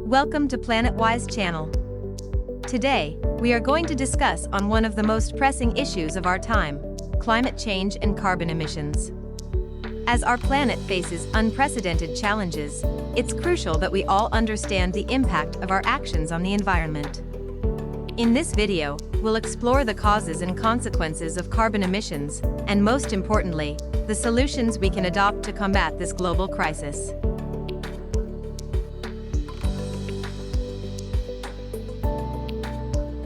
Welcome to PlanetWise channel. Today, we are going to discuss on one of the most pressing issues of our time, climate change and carbon emissions. As our planet faces unprecedented challenges, it's crucial that we all understand the impact of our actions on the environment. In this video, we'll explore the causes and consequences of carbon emissions, and most importantly, the solutions we can adopt to combat this global crisis.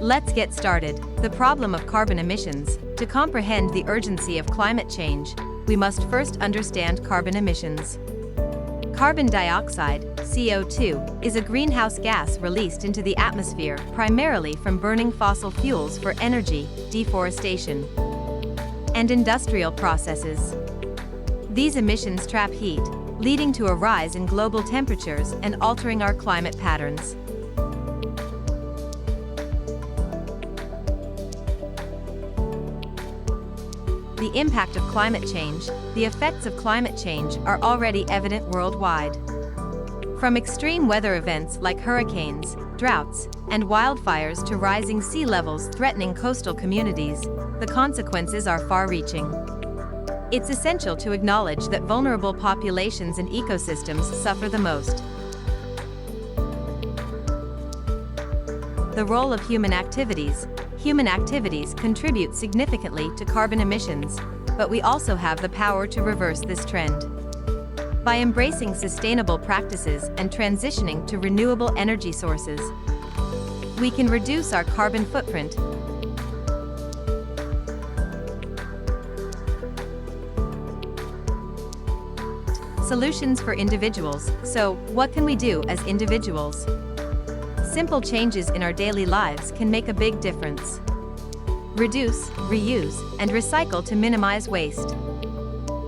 Let's get started. The problem of carbon emissions. To comprehend the urgency of climate change, we must first understand carbon emissions. Carbon dioxide, CO2, is a greenhouse gas released into the atmosphere primarily from burning fossil fuels for energy, deforestation, and industrial processes. These emissions trap heat, leading to a rise in global temperatures and altering our climate patterns. The impact of climate change. The effects of climate change are already evident worldwide. From extreme weather events like hurricanes, droughts, and wildfires to rising sea levels threatening coastal communities, the consequences are far-reaching. It's essential to acknowledge that vulnerable populations and ecosystems suffer the most. The role of human activities. Human activities contribute significantly to carbon emissions, but we also have the power to reverse this trend. By embracing sustainable practices and transitioning to renewable energy sources, we can reduce our carbon footprint. Solutions for individuals. So, what can we do as individuals? Simple changes in our daily lives can make a big difference. Reduce, reuse, and recycle to minimize waste.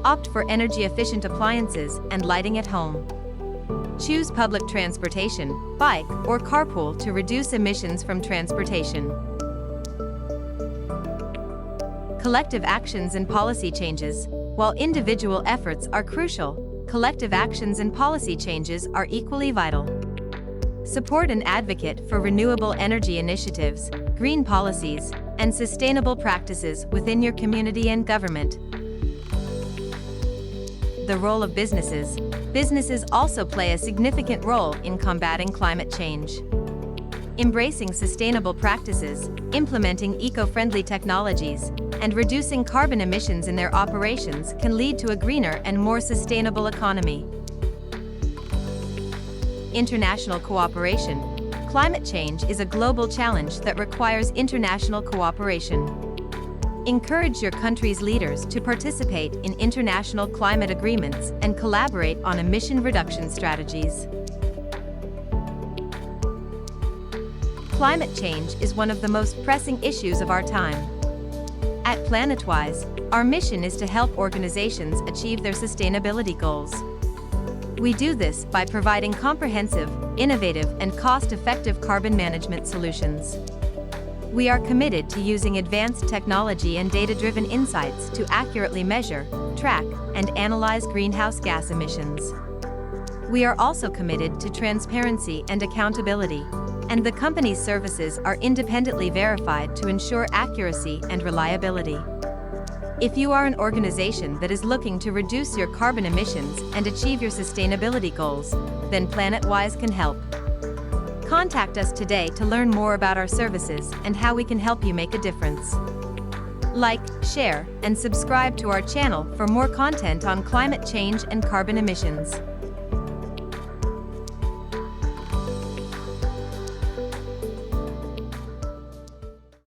Opt for energy-efficient appliances and lighting at home. Choose public transportation, bike, or carpool to reduce emissions from transportation. Collective actions and policy changes. While individual efforts are crucial, collective actions and policy changes are equally vital. Support and advocate for renewable energy initiatives, green policies, and sustainable practices within your community and government. The role of businesses. Businesses also play a significant role in combating climate change. Embracing sustainable practices, implementing eco-friendly technologies, and reducing carbon emissions in their operations can lead to a greener and more sustainable economy. International cooperation. Climate change is a global challenge that requires international cooperation. Encourage your country's leaders to participate in international climate agreements and collaborate on emission reduction strategies. Climate change is one of the most pressing issues of our time. At PlanetWise, our mission is to help organizations achieve their sustainability goals. We do this by providing comprehensive, innovative, and cost-effective carbon management solutions. We are committed to using advanced technology and data-driven insights to accurately measure, track, and analyze greenhouse gas emissions. We are also committed to transparency and accountability, and the company's services are independently verified to ensure accuracy and reliability. If you are an organization that is looking to reduce your carbon emissions and achieve your sustainability goals, then PlanetWise can help. Contact us today to learn more about our services and how we can help you make a difference. Like, share, and subscribe to our channel for more content on climate change and carbon emissions.